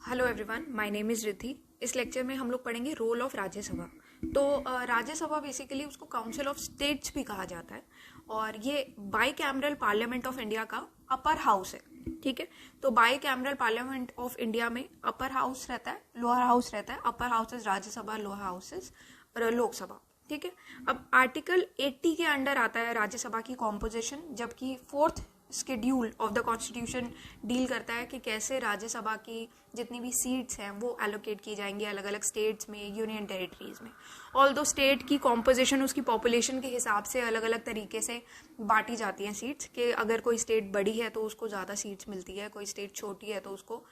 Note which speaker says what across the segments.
Speaker 1: Hello everyone, my name is Riddhi. इस lecture में हम लोग पढ़ेंगे रोल ऑफ राज्यसभा। तो राज्यसभा बेसिकली उसको काउंसिल ऑफ स्टेट्स भी कहा जाता है और ये bicameral parliament of India का अपर हाउस है। ठीक है, तो bicameral parliament of India में अपर हाउस रहता है, लोअर हाउस रहता है। Upper house is Rajya Sabha, lower house is Lok Sabha. ठीक है, अब आर्टिकल 80 के अंडर आता है राज्यसभा की कॉम्पोजिशन, जबकि fourth schedule of the constitution deal करता है कि कैसे राज्यसभा की जितनी भी सीट्स हैं वो एलोकेट की जाएंगी अलग अलग स्टेट्स में, यूनियन टेरिटरीज में। ऑल दो स्टेट की कॉम्पोजिशन उसकी पॉपुलेशन के हिसाब से अलग अलग तरीके से बांटी जाती हैं सीट्स, कि अगर कोई स्टेट बड़ी है तो उसको ज़्यादा सीट्स मिलती है, कोई स्टेट छोटी है तो उसको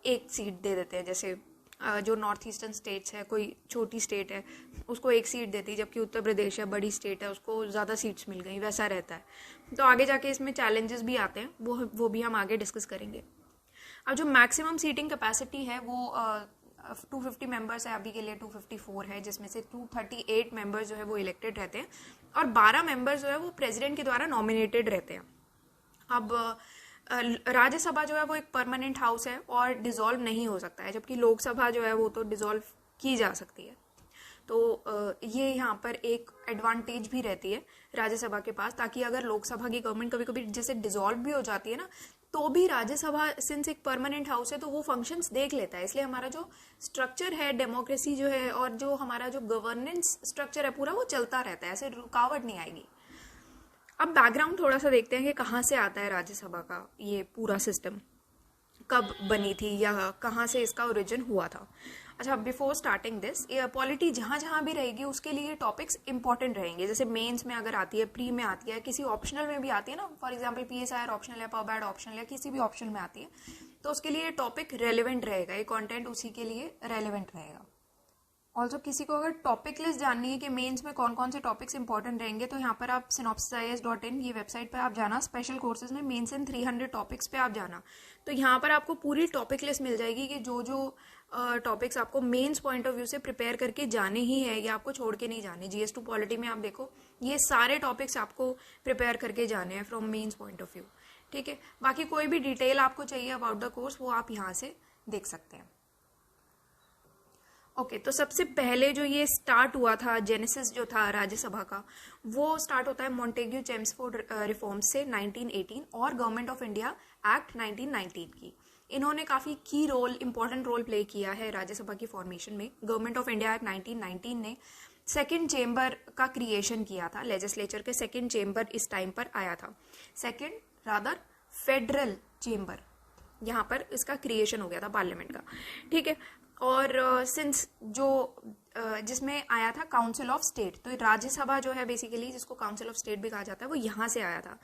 Speaker 1: एक सीट दे देते हैं। जैसे जो नॉर्थ ईस्टर्न स्टेट्स है, कोई छोटी स्टेट है उसको एक सीट देती है, जबकि उत्तर प्रदेश है बड़ी स्टेट है उसको ज़्यादा सीट्स मिल गई, वैसा रहता है। तो आगे जाके इसमें चैलेंजेस भी आते हैं, वो भी हम आगे डिस्कस करेंगे। अब जो मैक्सिमम सीटिंग कैपेसिटी है वो 250 मेंबर्स है, अभी के लिए 254 है, जिसमें से 238 मेंबर्स जो है वो इलेक्टेड रहते हैं और 12 मेंबर्स जो है वो प्रेसिडेंट के द्वारा नॉमिनेटेड रहते हैं। अब राज्यसभा जो है वो एक परमानेंट हाउस है और डिसॉल्व नहीं हो सकता है, जबकि लोकसभा जो है वो तो डिसॉल्व की जा सकती है। तो ये यहाँ पर एक एडवांटेज भी रहती है राज्यसभा के पास, ताकि अगर लोकसभा की गवर्नमेंट कभी कभी जैसे डिसॉल्व भी हो जाती है ना, तो भी राज्यसभा सिंस एक परमानेंट हाउस है तो वो फंक्शंस देख लेता है। इसलिए हमारा जो स्ट्रक्चर है, डेमोक्रेसी जो है और जो हमारा जो गवर्नेंस स्ट्रक्चर है पूरा, वो चलता रहता है, ऐसे रुकावट नहीं आएगी। अब बैकग्राउंड थोड़ा सा देखते हैं कि कहाँ से आता है राज्यसभा का ये पूरा सिस्टम, कब बनी थी या कहाँ से इसका ओरिजिन हुआ था। अच्छा, बिफोर स्टार्टिंग दिस, पॉलिटी जहाँ जहाँ भी रहेगी उसके लिए टॉपिक्स इंपॉर्टेंट रहेंगे। जैसे मेंस में अगर आती है, प्री में आती है, किसी ऑप्शनल में भी आती है ना, फॉर एग्जांपल PSIR ऑप्शनल है, पबैड ऑप्शनल है, किसी भी ऑप्शनल में आती है, तो उसके लिए टॉपिक रेलिवेंट रहेगा, ये कॉन्टेंट उसी के लिए रेलिवेंट रहेगा। ऑल्सो किसी को अगर टॉपिक लिस्ट जाननी है कि मेंस में कौन कौन से टॉपिक्स इंपॉर्टेंट रहेंगे, तो यहाँ पर आप synopsisis.in ये वेबसाइट पर आप जाना, स्पेशल कोर्सेज में मेंस इन 300 टॉपिक्स पे आप जाना, तो यहाँ पर आपको पूरी टॉपिक लिस्ट मिल जाएगी कि जो जो टॉपिक्स आपको मेंस पॉइंट ऑफ व्यू से प्रिपेयर करके जाने ही है, या आपको छोड़ के नहीं जाने। GS2 पॉलिटी में आप देखो ये सारे टॉपिक्स आपको प्रिपेयर करके जाने हैं from mains point of view. ठीक है, बाकी कोई भी डिटेल आपको चाहिए अबाउट द कोर्स वो आप यहाँ से देख सकते हैं। ओके, तो सबसे पहले जो ये स्टार्ट हुआ था, जेनेसिस जो था राज्यसभा का, वो स्टार्ट होता है मॉन्टेग्यू चेम्सफोर्ड रिफॉर्म्स से 1918 और गवर्नमेंट ऑफ इंडिया एक्ट 1919 की। इन्होंने काफ़ी की रोल, इंपॉर्टेंट रोल प्ले किया है राज्यसभा की फॉर्मेशन में। गवर्नमेंट ऑफ इंडिया एक्ट 1919 ने सेकेंड चेम्बर का क्रिएशन किया था, लेजिस्लेचर के सेकेंड चेम्बर इस टाइम पर आया था, सेकेंड रादर फेडरल चेम्बर, यहाँ पर इसका क्रिएशन हो गया था पार्लियामेंट का। ठीक है, और सिंस जो जिसमें आया था काउंसिल ऑफ स्टेट, तो राज्यसभा जो है बेसिकली जिसको काउंसिल ऑफ स्टेट भी कहा जाता है वो यहाँ से आया था।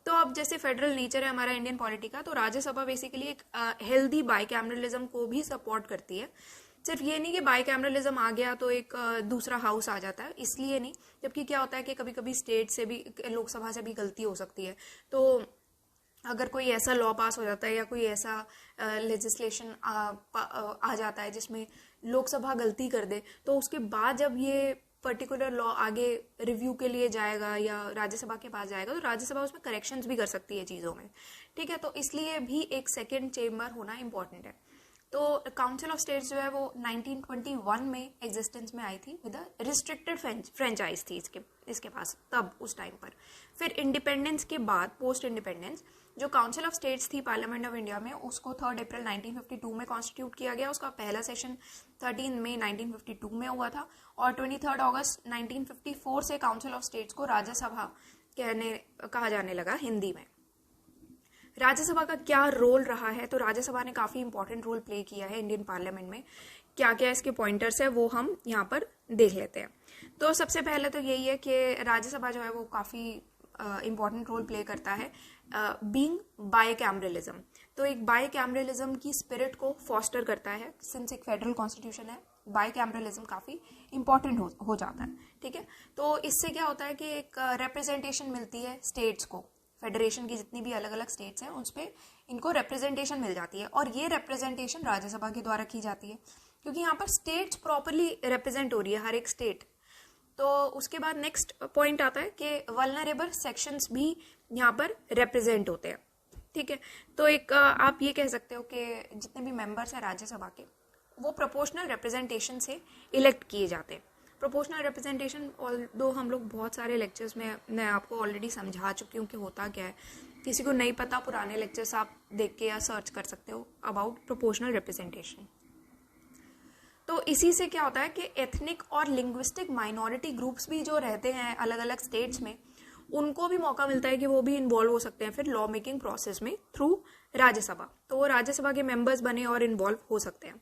Speaker 1: तो अब जैसे फेडरल नेचर है हमारा इंडियन पॉलिटी का, तो राज्यसभा बेसिकली एक हेल्दी बाईकैमरलिज्म को भी सपोर्ट करती है। सिर्फ ये नहीं कि बाईकैमरलिज्म आ गया तो एक दूसरा हाउस आ जाता है, इसलिए नहीं, जबकि क्या होता है कि कभी कभी स्टेट से भी, लोकसभा से भी गलती हो सकती है। तो अगर कोई ऐसा लॉ पास हो जाता है या कोई ऐसा लेजिस्लेशन आ जाता है जिसमें लोकसभा गलती कर दे, तो उसके बाद जब ये पर्टिकुलर लॉ आगे रिव्यू के लिए जाएगा या राज्यसभा के पास जाएगा, तो राज्यसभा उसमें करेक्शंस भी कर सकती है चीज़ों में। ठीक है, तो इसलिए भी एक सेकेंड चेम्बर होना इंपॉर्टेंट है। तो काउंसिल ऑफ स्टेट्स जो है वो 1921 में एग्जिस्टेंस में आई थी, विद रिस्ट्रिक्टेड फ्रेंचाइज थी इसके पास तब उस टाइम पर। फिर इंडिपेंडेंस के बाद, पोस्ट इंडिपेंडेंस, जो काउंसिल ऑफ स्टेट्स थी पार्लियामेंट ऑफ इंडिया में, उसको 3 अप्रैल 1952 में कॉन्स्टिट्यूट किया गया। उसका पहला सेशन 13 मई 1952 में हुआ था और 23 अगस्त 1954 से काउंसिल ऑफ स्टेट्स को राज्यसभा कहा जाने लगा हिंदी में। राज्यसभा का क्या रोल रहा है, तो राज्यसभा ने काफ़ी इंपॉर्टेंट रोल प्ले किया है इंडियन पार्लियामेंट में। क्या क्या इसके पॉइंटर्स है वो हम यहाँ पर देख लेते हैं। तो सबसे पहले तो यही है कि राज्यसभा जो है वो काफ़ी इंपॉर्टेंट रोल प्ले करता है बीइंग बाईकैमरलिज्म। तो एक बाईकैमरलिज्म की स्पिरिट को फॉस्टर करता है। सिंस एक फेडरल कॉन्स्टिट्यूशन है, बाईकैमरलिज्म काफ़ी इंपॉर्टेंट हो जाता है। ठीक है, तो इससे क्या होता है कि एक रिप्रेजेंटेशन मिलती है स्टेट्स को, फेडरेशन की जितनी भी अलग अलग स्टेट्स हैं उस पर इनको रिप्रेजेंटेशन मिल जाती है, और ये रिप्रेजेंटेशन राज्यसभा के द्वारा की जाती है, क्योंकि यहाँ पर स्टेट्स प्रॉपरली रिप्रेजेंट हो रही है, हर एक स्टेट। तो उसके बाद नेक्स्ट पॉइंट आता है कि वल्नरेबल सेक्शंस भी यहाँ पर रिप्रेजेंट होते हैं। ठीक है। तो एक आप ये कह सकते हो कि जितने भी मेंबर्स हैं राज्यसभा के वो प्रोपोर्शनल रिप्रेजेंटेशन से इलेक्ट किए जाते हैं। प्रोपोर्शनल रिप्रेजेंटेशन ऑल्दो हम लोग बहुत सारे लेक्चर्स में मैं आपको ऑलरेडी समझा चुकी हूँ कि होता क्या है। किसी को नहीं पता, पुराने लेक्चर्स आप देख के या सर्च कर सकते हो अबाउट प्रोपोर्शनल रिप्रेजेंटेशन। तो इसी से क्या होता है कि एथनिक और लिंग्विस्टिक माइनॉरिटी ग्रुप्स भी जो रहते हैं अलग अलग स्टेट्स में, उनको भी मौका मिलता है कि वो भी इन्वॉल्व हो सकते हैं फिर लॉ मेकिंग प्रोसेस में थ्रू राज्यसभा। तो वो राज्यसभा के मेंबर्स बने और इन्वॉल्व हो सकते हैं।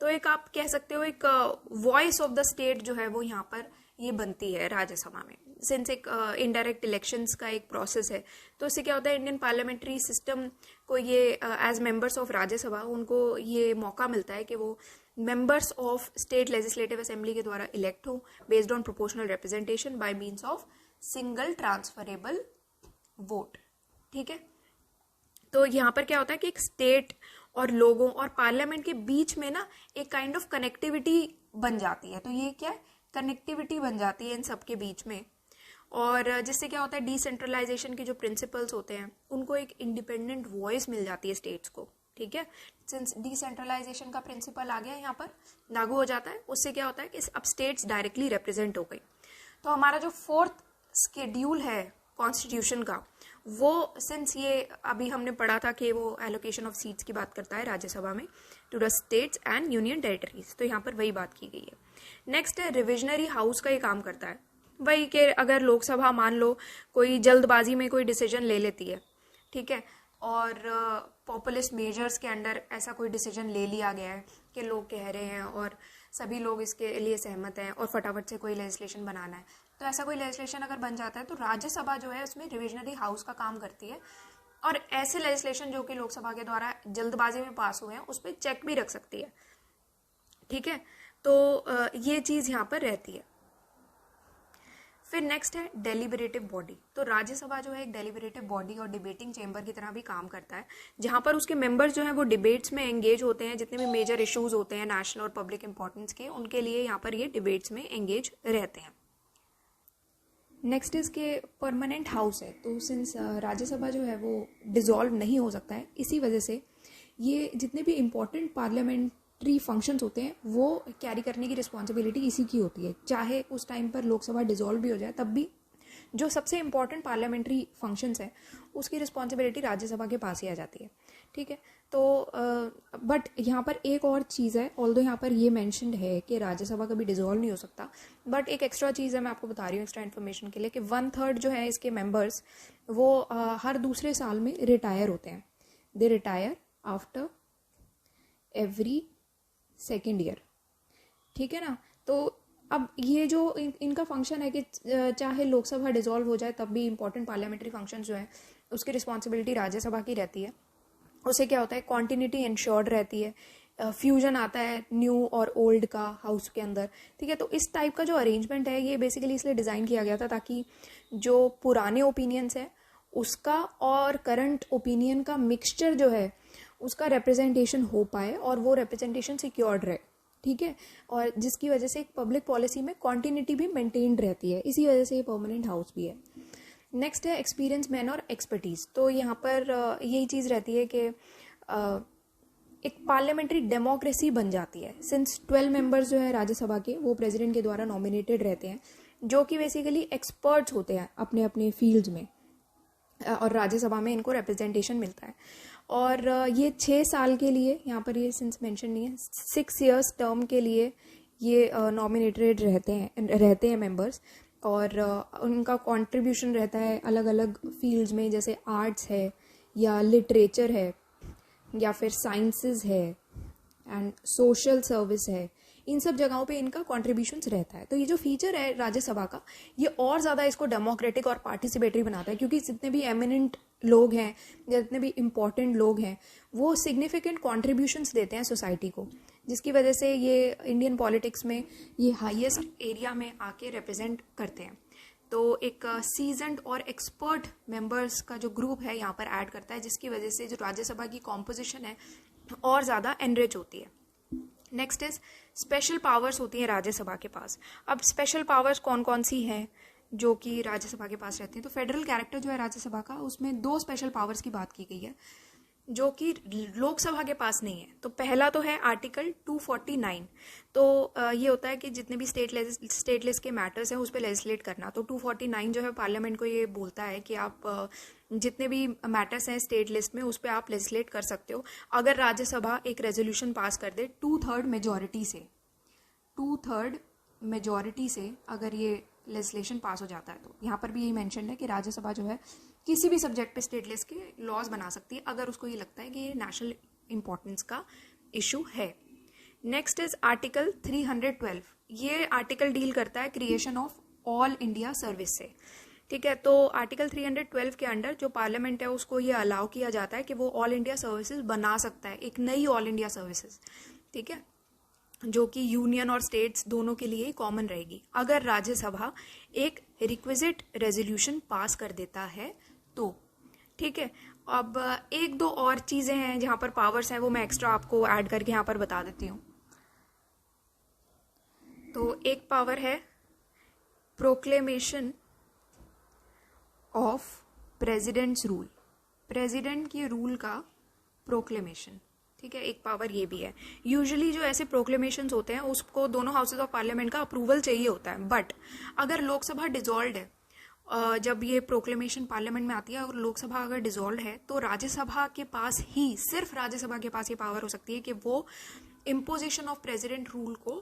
Speaker 1: तो एक आप कह सकते हो एक वॉइस ऑफ द स्टेट जो है वो यहाँ पर ये बनती है राज्यसभा में, सिंस एक इनडायरेक्ट इलेक्शंस का एक प्रोसेस है। तो इससे क्या होता है, इंडियन पार्लियामेंट्री सिस्टम को ये एज मेंबर्स ऑफ राज्यसभा उनको ये मौका मिलता है कि वो members of state legislative assembly के द्वारा इलेक्ट हो based on proportional representation bye means of single transferable vote. ठीक है। तो यहाँ पर क्या होता है कि एक स्टेट और लोगों और पार्लियामेंट के बीच में ना एक काइंड ऑफ कनेक्टिविटी बन जाती है। तो ये क्या है, कनेक्टिविटी बन जाती है इन सब के बीच में, और जिससे क्या होता है डिसेंट्रलाइजेशन के जो प्रिंसिपल्स होते हैं उनको एक इंडिपेंडेंट वॉइस मिल जाती है स्टेट्स को। ठीक है। सिंस डिसेंट्रलाइजेशन का प्रिंसिपल आ गया यहाँ पर लागू हो जाता है, उससे क्या होता है कि अब स्टेट्स डायरेक्टली रिप्रेजेंट हो गई। तो हमारा जो 4th शेड्यूल है कॉन्स्टिट्यूशन का, वो सिंस ये अभी हमने पढ़ा था कि वो एलोकेशन ऑफ सीट्स की बात करता है राज्यसभा में to the states and union territories, तो यहाँ पर वही बात की गई है। नेक्स्ट है रिविजनरी हाउस का ये काम करता है वही कि अगर लोकसभा मान लो कोई जल्दबाजी में कोई डिसीजन ले लेती है, ठीक है, और पॉपुलिस्ट मेजर्स के अंडर ऐसा कोई डिसीजन ले लिया गया है कि लोग कह रहे हैं और सभी लोग इसके लिए सहमत हैं और फटाफट से कोई लेजिस्लेशन बनाना है, तो ऐसा कोई लेजिस्लेशन अगर बन जाता है तो राज्यसभा जो है उसमें रिविजनरी हाउस का काम करती है और ऐसे लेजिस्लेशन जो कि लोकसभा के द्वारा जल्दबाजी में पास हुए हैं उस पर चेक भी रख सकती है। ठीक है। तो ये चीज यहाँ पर रहती है। फिर नेक्स्ट है डेलिबरेटिव बॉडी। तो राज्यसभा जो है एक डेलिबरेटिव बॉडी और डिबेटिंग चेंबर की तरह भी काम करता है, जहां पर उसके मेंबर्स जो हैं वो डिबेट्स में एंगेज होते हैं। जितने भी मेजर इश्यूज होते हैं नेशनल और पब्लिक इंपॉर्टेंस के, उनके लिए यहाँ पर ये डिबेट्स में एंगेज रहते हैं। नेक्स्ट इसके परमानेंट हाउस है। तो सिंस राज्यसभा जो है वो डिसॉल्व नहीं हो सकता है, इसी वजह से ये जितने भी इम्पोर्टेंट पार्लियामेंट्री फंक्शंस होते हैं वो कैरी करने की रिस्पॉन्सिबिलिटी इसी की होती है। चाहे उस टाइम पर लोकसभा डिसॉल्व भी हो जाए तब भी जो सबसे इम्पॉर्टेंट पार्लियामेंट्री फंक्शंस हैं उसकी रिस्पॉन्सिबिलिटी राज्यसभा के पास ही आ जाती है। ठीक है। तो बट यहाँ पर एक और चीज़ है, ऑल्दो यहाँ पर ये मेंशन्ड है कि राज्यसभा कभी डिसॉल्व नहीं हो सकता, बट एक एक्स्ट्रा चीज़ है, मैं आपको बता रही हूँ एक्स्ट्रा इन्फॉर्मेशन के लिए, कि 1/3 जो है इसके मेंबर्स वो हर दूसरे साल में रिटायर होते हैं। दे retire after every 2nd year. ठीक है ना। तो अब ये जो इनका फंक्शन है कि चाहे लोकसभा डिसॉल्व हो जाए तब भी इम्पोर्टेंट पार्लियामेंट्री फंक्शन जो है उसकी रिस्पॉन्सिबिलिटी राज्यसभा की रहती है। उससे क्या होता है, कॉन्टिन्यूटी इंश्योर्ड रहती है, फ्यूजन आता है न्यू और ओल्ड का हाउस के अंदर। ठीक है। तो इस टाइप का जो अरेंजमेंट है ये बेसिकली इसलिए डिज़ाइन किया गया था ताकि जो पुराने ओपिनियंस है उसका और करंट ओपिनियन का मिक्सचर जो है उसका रिप्रेजेंटेशन हो पाए और वो रिप्रेजेंटेशन सिक्योर्ड रहे। ठीक है। और जिसकी वजह से एक पब्लिक पॉलिसी में कॉन्टिन्यूटी भी मेंटेन्ड रहती है, इसी वजह से ये परमानेंट हाउस भी है। नेक्स्ट है एक्सपीरियंस मैन और एक्सपर्टीज। तो यहाँ पर यही चीज़ रहती है कि एक पार्लियामेंट्री डेमोक्रेसी बन जाती है। सिंस 12 मेंबर्स जो है राज्यसभा के वो प्रेसिडेंट के द्वारा नॉमिनेटेड रहते हैं, जो कि बेसिकली एक्सपर्ट्स होते हैं अपने अपने फील्ड्स में, और राज्यसभा में इनको रिप्रेजेंटेशन मिलता है। और ये 6 साल के लिए, यहाँ पर ये सिंस मेंशन नहीं है, 6 years टर्म के लिए ये नॉमिनेटेड रहते हैं मेंबर्स, और उनका कंट्रीब्यूशन रहता है अलग अलग फील्ड्स में, जैसे आर्ट्स है या लिटरेचर है या फिर साइंसेस है एंड सोशल सर्विस है। इन सब जगहों पे इनका कॉन्ट्रीब्यूशंस रहता है। तो ये जो फीचर है राज्यसभा का ये और ज़्यादा इसको डेमोक्रेटिक और पार्टिसिपेटरी बनाता है, क्योंकि जितने भी एमिनेंट लोग हैं, जितने भी इम्पॉर्टेंट लोग हैं, वो सिग्निफिकेंट कॉन्ट्रीब्यूशंस देते हैं सोसाइटी को, जिसकी वजह से ये इंडियन पॉलिटिक्स में ये हाईएस्ट एरिया में आके रिप्रेजेंट करते हैं। तो एक सीजन्ड और एक्सपर्ट मेंबर्स का जो ग्रुप है यहाँ पर ऐड करता है, जिसकी वजह से जो राज्यसभा की कॉम्पोजिशन है और ज़्यादा एनरिच होती है। नेक्स्ट इज स्पेशल पावर्स होती हैं राज्यसभा के पास। अब स्पेशल पावर्स कौन कौन सी हैं, जो कि राज्यसभा के पास रहती हैं। तो फेडरल कैरेक्टर जो है राज्यसभा का, उसमें 2 स्पेशल पावर्स की बात की गई है जो कि लोकसभा के पास नहीं है। तो पहला तो है आर्टिकल 249। तो ये होता है कि जितने भी स्टेटलेस के मैटर्स हैं उस पर लेजिस्लेट करना। तो 249 जो है पार्लियामेंट को ये बोलता है कि आप जितने भी मैटर्स हैं स्टेट लिस्ट में उस पर आप लेजिस्लेट कर सकते हो अगर राज्यसभा एक रेजोल्यूशन पास कर दे 2/3 मेजॉरिटी से। 2/3 मेजॉरिटी से अगर ये लेजिस्लेशन पास हो जाता है तो यहाँ पर भी यही मेंशन है कि राज्यसभा जो है किसी भी सब्जेक्ट पे स्टेटलेस के लॉज बना सकती है अगर उसको ये लगता है कि ये नेशनल इंपॉर्टेंस का इशू है। Next is article 312। ये आर्टिकल डील करता है creation of all India service से। ठीक है, तो आर्टिकल 312 के अंडर जो पार्लियामेंट है उसको ये अलाउ किया जाता है कि वो ऑल इंडिया सर्विसेज बना सकता है, एक नई ऑल इंडिया सर्विसेज। ठीक है, जो कि यूनियन और स्टेट्स दोनों के लिए कॉमन रहेगी अगर राज्यसभा एक रिक्विजिट रेजोल्यूशन पास कर देता है तो। ठीक है, अब 1-2 और चीजें हैं जहां पर पावर्स हैं वो मैं एक्स्ट्रा आपको ऐड करके यहां पर बता देती हूँ। तो एक पावर है proclamation of presidents rule, president के रूल का प्रोक्लेमेशन। ठीक है, एक पावर ये भी है। यूजुअली जो ऐसे प्रोक्लेमेशंस होते हैं उसको दोनों हाउसेज ऑफ पार्लियामेंट का अप्रूवल चाहिए होता है, बट अगर लोकसभा डिसॉल्व है, जब ये प्रोक्लेमेशन पार्लियामेंट में आती है और लोकसभा अगर डिसॉल्व है तो राज्यसभा के पास ही, सिर्फ राज्यसभा के पास ये पावर हो सकती है कि वो इम्पोजिशन ऑफ प्रेसिडेंट रूल को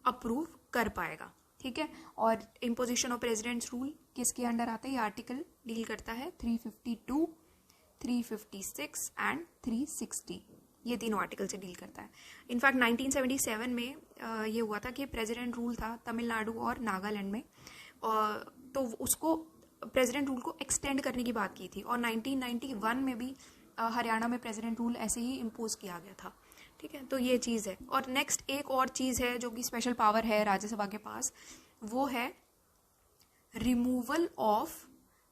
Speaker 1: अप्रूव कर पाएगा। ठीक है, और इम्पोजिशन ऑफ प्रेसिडेंट्स रूल किसके अंडर आता है? ये आर्टिकल डील करता है 352, 356 एंड 360। ये तीनों आर्टिकल से डील करता है। इनफैक्ट 1977 में ये हुआ था कि प्रेसिडेंट रूल था तमिलनाडु और नागालैंड में, तो उसको प्रेसिडेंट रूल को एक्सटेंड करने की बात की थी, और 1991 में भी हरियाणा में प्रेसिडेंट रूल ऐसे ही इम्पोज किया गया था। ठीक है, तो ये चीज़ है। और नेक्स्ट एक और चीज़ है जो कि स्पेशल पावर है राज्यसभा के पास, वो है removal of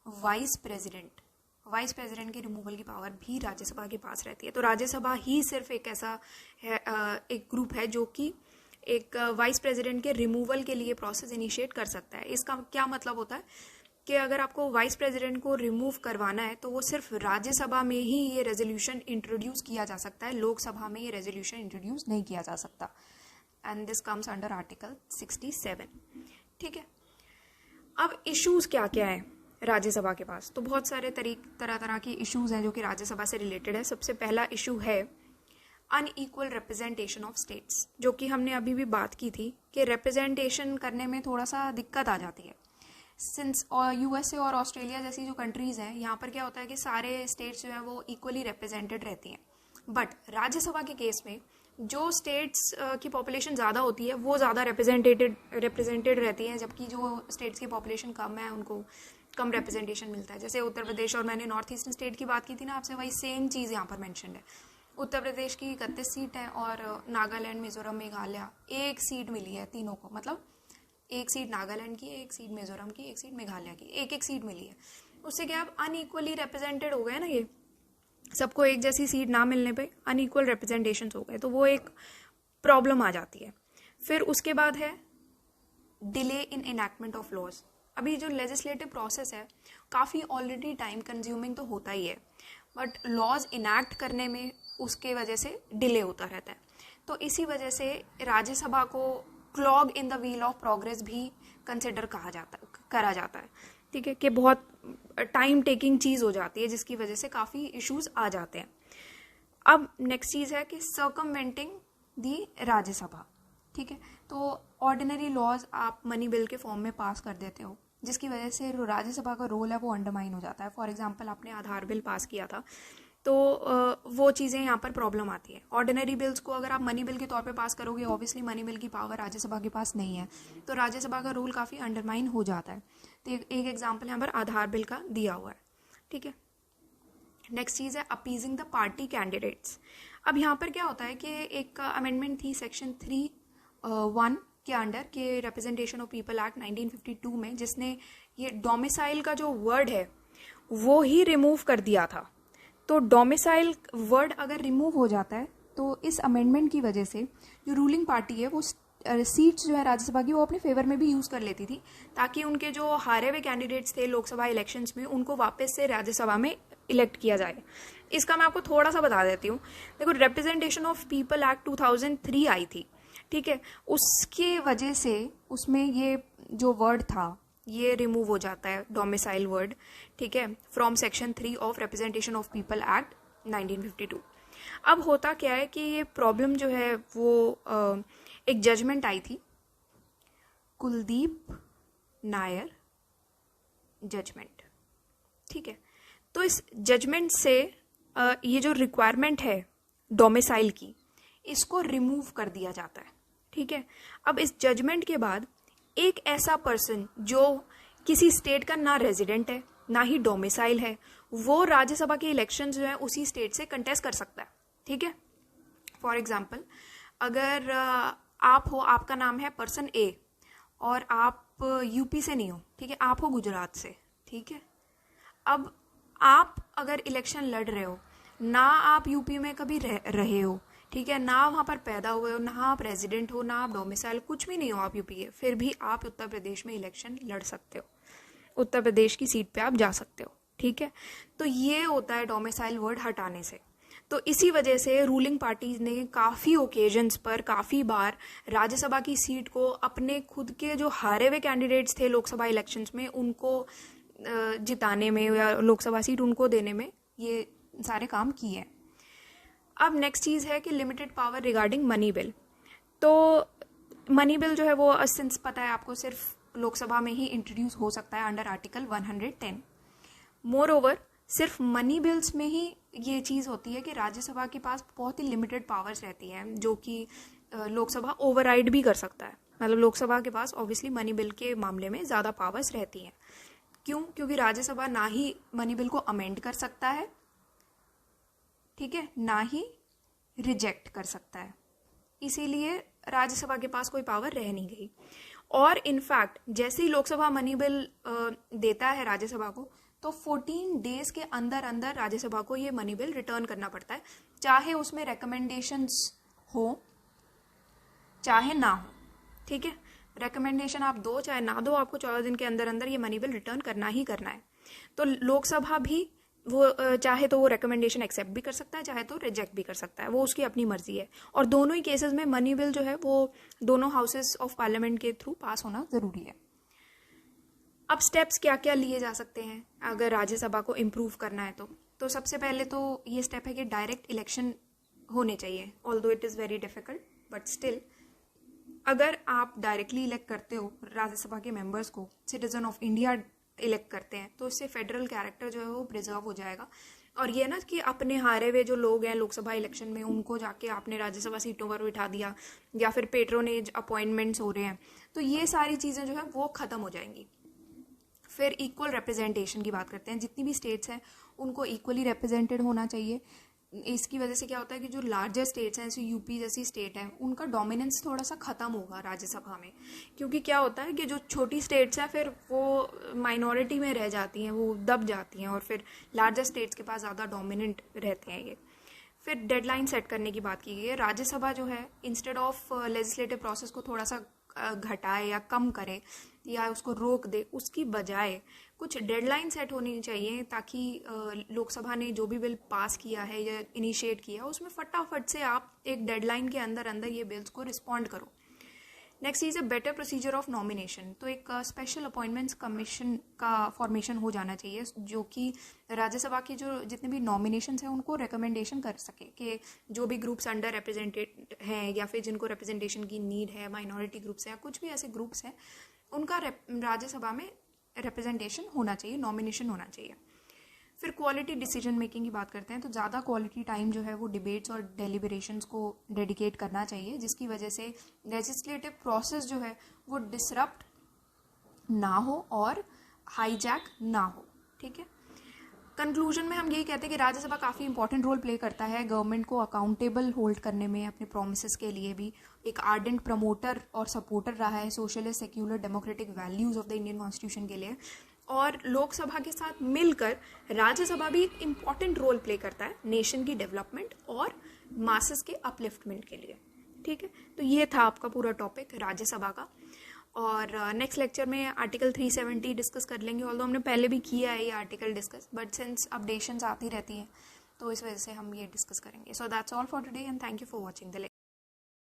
Speaker 1: vice president. Vice president के रिमूवल की पावर भी राज्यसभा के पास रहती है। तो राज्यसभा ही सिर्फ एक ऐसा है, एक ग्रुप है जो कि एक वाइस प्रेसिडेंट के रिमूवल के लिए प्रोसेस इनिशिएट कर सकता है। इसका क्या मतलब होता है कि अगर आपको वाइस प्रेसिडेंट को रिमूव करवाना है तो वो सिर्फ राज्यसभा में ही ये रेजोल्यूशन इंट्रोड्यूस किया जा सकता है, लोकसभा में ये रेजोल्यूशन इंट्रोड्यूस नहीं किया जा सकता। And this comes under article 67। ठीक है, अब इश्यूज क्या क्या है राज्यसभा के पास? तो बहुत सारे तरह तरह की इश्यूज हैं जो कि राज्यसभा से रिलेटेड है। सबसे पहला इशू है अनइक्वल रिप्रेजेंटेशन ऑफ स्टेट्स, जो कि हमने अभी भी बात की थी कि रिप्रेजेंटेशन करने में थोड़ा सा दिक्कत आ जाती है। सिंस यूएसए और ऑस्ट्रेलिया जैसी जो कंट्रीज हैं, यहाँ पर क्या होता है कि सारे स्टेट्स जो हैं वो इक्वली रिप्रेजेंटेड रहती हैं, बट राज्यसभा के केस में जो स्टेट्स की पॉपुलेशन ज़्यादा होती है वो ज़्यादा रिप्रेजेंटेड रहती हैं, जबकि जो स्टेट्स की पॉपुलेशन कम है उनको कम रिप्रेजेंटेशन मिलता है। जैसे उत्तर प्रदेश, और मैंने नॉर्थ ईस्टर्न स्टेट की बात की थी ना आपसे, वही सेम चीज़ यहाँ पर मेंशन है। उत्तर प्रदेश की 31 सीट है और नागालैंड, मिजोरम, मेघालय 1 सीट मिली है तीनों को, मतलब 1 सीट नागालैंड की, 1 सीट मिजोरम की, 1 सीट मेघालय की, 1-1 सीट मिली है। उससे क्या अब अनइक्वली रिप्रेजेंटेड हो गए ना, ये सबको एक जैसी सीट ना मिलने पे अनइक्वल रिप्रेजेंटेशन हो गए, तो वो एक प्रॉब्लम आ जाती है। फिर उसके बाद है delay in enactment of laws. अभी जो लेजिस्लेटिव प्रोसेस है काफ़ी ऑलरेडी टाइम कंज्यूमिंग तो होता ही है, बट लॉज इनैक्ट करने में उसके वजह से डिले होता रहता है। तो इसी वजह से राज्यसभा को clog in the wheel of progress भी कंसिडर करा जाता है। ठीक है, कि बहुत टाइम टेकिंग चीज़ हो जाती है जिसकी वजह से काफ़ी इश्यूज आ जाते हैं। अब नेक्स्ट चीज़ है कि सर्कमवेंटिंग दी राज्यसभा। ठीक है, तो ऑर्डिनरी लॉज आप मनी बिल के फॉर्म में पास कर देते हो, जिसकी वजह से राज्यसभा का रोल है वो अंडरमाइन हो जाता है। फॉर एग्जांपल आपने आधार बिल पास किया था, तो वो चीज़ें यहाँ पर प्रॉब्लम आती है। ऑर्डिनरी बिल्स को अगर आप मनी बिल के तौर पे पास करोगे, ऑब्वियसली मनी बिल की पावर राज्यसभा के पास नहीं है, तो राज्यसभा का रोल काफ़ी अंडरमाइन हो जाता है। तो एक एग्जाम्पल यहाँ पर आधार बिल का दिया हुआ है। ठीक है, नेक्स्ट चीज़ है अपीजिंग द पार्टी कैंडिडेट्स। अब यहाँ पर क्या होता है कि एक अमेंडमेंट थी सेक्शन 3(1) के अंडर के रिप्रेजेंटेशन ऑफ पीपल एक्ट 1952 में, जिसने ये डोमिसाइल का जो वर्ड है वो ही रिमूव कर दिया था। तो डोमिसाइल वर्ड अगर रिमूव हो जाता है तो इस अमेंडमेंट की वजह से जो रूलिंग पार्टी है वो सीट्स जो है राज्यसभा की वो अपने फेवर में भी यूज़ कर लेती थी, ताकि उनके जो हारे हुए कैंडिडेट्स थे लोकसभा इलेक्शंस में उनको वापस से राज्यसभा में इलेक्ट किया जाए। इसका मैं आपको थोड़ा सा बता देती हूँ। देखो, रिप्रेजेंटेशन ऑफ पीपल एक्ट 2003 आई थी, ठीक है, उसके वजह से उसमें ये जो वर्ड था ये रिमूव हो जाता है, डोमिसाइल वर्ड, ठीक है, from section 3 of representation of people act 1952। अब होता क्या है कि ये प्रॉब्लम जो है वो एक जजमेंट आई थी, कुलदीप नायर जजमेंट, ठीक है। तो इस जजमेंट से ये जो रिक्वायरमेंट है डोमिसाइल की, इसको रिमूव कर दिया जाता है, ठीक है। अब इस जजमेंट के बाद एक ऐसा पर्सन जो किसी स्टेट का ना रेजिडेंट है ना ही डोमिसाइल है, वो राज्यसभा के इलेक्शन जो है उसी स्टेट से कंटेस्ट कर सकता है, ठीक है। फॉर एग्जाम्पल, अगर आप हो, आपका नाम है पर्सन ए और आप यूपी से नहीं हो, ठीक है, आप हो गुजरात से, ठीक है। अब आप अगर इलेक्शन लड़ रहे हो, ना आप यूपी में कभी रहे हो, ठीक है, ना वहाँ पर पैदा हुए हो, ना आप रेजिडेंट हो, ना आप डोमिसाइल, कुछ भी नहीं हो आप यूपी के, फिर भी आप उत्तर प्रदेश में इलेक्शन लड़ सकते हो, उत्तर प्रदेश की सीट पे आप जा सकते हो, ठीक है। तो ये होता है डोमिसाइल वर्ड हटाने से। तो इसी वजह से रूलिंग पार्टीज ने काफ़ी ओकेजन्स पर काफ़ी बार राज्यसभा की सीट को अपने खुद के जो हारे हुए कैंडिडेट्स थे लोकसभा इलेक्शंस में उनको जिताने में या लोकसभा सीट उनको देने में ये सारे काम किए हैं। अब नेक्स्ट चीज़ है कि limited power regarding money bill. तो मनी बिल जो है वो सिंस पता है आपको सिर्फ लोकसभा में ही इंट्रोड्यूस हो सकता है अंडर आर्टिकल 110। मोर ओवर सिर्फ मनी बिल्स में ही ये चीज़ होती है कि राज्यसभा के पास बहुत ही लिमिटेड पावर्स रहती हैं जो कि लोकसभा ओवरराइड भी कर सकता है। मतलब लोकसभा के पास ऑब्वियसली मनी बिल के मामले में ज़्यादा पावर्स रहती हैं। क्यों? क्योंकि राज्यसभा ना ही मनी बिल को अमेंड कर सकता है, ठीक है, ना ही रिजेक्ट कर सकता है, इसीलिए राज्यसभा के पास कोई पावर रह नहीं गई। और इनफैक्ट जैसे ही लोकसभा मनी बिल देता है राज्यसभा को, तो 14 डेज के अंदर अंदर राज्यसभा को ये मनी बिल रिटर्न करना पड़ता है, चाहे उसमें रिकमेंडेशंस हो चाहे ना हो, ठीक है। रिकमेंडेशन आप दो चाहे ना दो, आपको 14 दिन के अंदर अंदर ये मनी बिल रिटर्न करना ही करना है। तो लोकसभा भी वो चाहे तो वो रिकमेंडेशन एक्सेप्ट भी कर सकता है, चाहे तो रिजेक्ट भी कर सकता है, वो उसकी अपनी मर्जी है। और दोनों ही केसेस में मनी बिल जो है वो दोनों हाउसेस ऑफ पार्लियामेंट के थ्रू पास होना जरूरी है। अब स्टेप्स क्या क्या लिए जा सकते हैं अगर राज्यसभा को इम्प्रूव करना है तो सबसे पहले तो ये स्टेप है कि डायरेक्ट इलेक्शन होने चाहिए। Although it is very difficult but still अगर आप डायरेक्टली इलेक्ट करते हो राज्यसभा के मेंबर्स को, सिटीजन ऑफ इंडिया इलेक्ट करते हैं, तो इससे फेडरल कैरेक्टर जो है वो प्रिजर्व हो जाएगा। और ये ना कि अपने हारे हुए जो लोग हैं लोकसभा इलेक्शन में उनको जाके आपने राज्यसभा सीटों पर बिठा दिया या फिर पेट्रोनेज अपॉइंटमेंट्स हो रहे हैं, तो ये सारी चीज़ें जो है वो ख़त्म हो जाएंगी। फिर इक्वल रिप्रेजेंटेशन की बात करते हैं, जितनी भी स्टेट्स हैं उनको इक्वली रिप्रेजेंटेड होना चाहिए। इसकी वजह से क्या होता है कि जो लार्जर स्टेट्स हैं जैसे यूपी जैसी स्टेट है उनका डोमिनेंस थोड़ा सा ख़त्म होगा राज्यसभा में, क्योंकि क्या होता है कि जो छोटी स्टेट्स हैं फिर वो माइनॉरिटी में रह जाती हैं, वो दब जाती हैं और फिर लार्जर स्टेट्स के पास ज़्यादा डोमिनेंट रहते हैं ये। फिर डेडलाइन सेट करने की बात की गई है। राज्यसभा जो है इंस्टेड ऑफ लेजिस्लेटिव प्रोसेस को थोड़ा सा घटाए या कम करे या उसको रोक दे, उसकी बजाय कुछ डेडलाइन सेट होनी चाहिए ताकि लोकसभा ने जो भी बिल पास किया है या इनिशिएट किया उसमें फटाफट से आप एक डेडलाइन के अंदर अंदर ये बिल्स को रिस्पॉन्ड करो। Next is a better procedure of nomination. तो एक स्पेशल अपॉइंटमेंट्स कमीशन का फॉर्मेशन हो जाना चाहिए जो कि राज्यसभा की जो जितने भी नॉमिनेशंस हैं उनको रिकमेंडेशन कर सके कि जो भी ग्रुप्स अंडर रिप्रेजेंटेड हैं या फिर जिनको रिप्रेजेंटेशन की नीड है, माइनॉरिटी ग्रुप्स हैं, कुछ भी ऐसे ग्रुप्स हैं, उनका राज्यसभा में रिप्रेजेंटेशन होना चाहिए, नॉमिनेशन होना चाहिए। फिर क्वालिटी डिसीजन मेकिंग की बात करते हैं तो ज़्यादा क्वालिटी टाइम जो है वो डिबेट्स और डेलिब्रेशंस को डेडिकेट करना चाहिए, जिसकी वजह से लेजिस्लेटिव प्रोसेस जो है वो डिसरप्ट ना हो और हाईजैक ना हो, ठीक है। कंक्लूजन में हम यही कहते हैं कि राज्यसभा काफ़ी इंपॉर्टेंट रोल प्ले करता है गवर्नमेंट को अकाउंटेबल होल्ड करने में, अपने प्रोमिसेस के लिए भी एक आर्डेंट प्रमोटर और सपोर्टर रहा है socialist secular democratic values of the Indian constitution के लिए। और लोकसभा के साथ मिलकर राज्यसभा भी एक इम्पॉर्टेंट रोल प्ले करता है नेशन की डेवलपमेंट और मासेस के अपलिफ्टमेंट के लिए। ठीक है, तो ये था आपका पूरा टॉपिक राज्यसभा का। और नेक्स्ट लेक्चर में आर्टिकल 370 डिस्कस कर लेंगे। ऑल्दो हमने पहले भी किया है ये article discuss, but since updations आती रहती हैं तो इस वजह से हम ये डिस्कस करेंगे। So that's all for today and thank you for watching the lecture.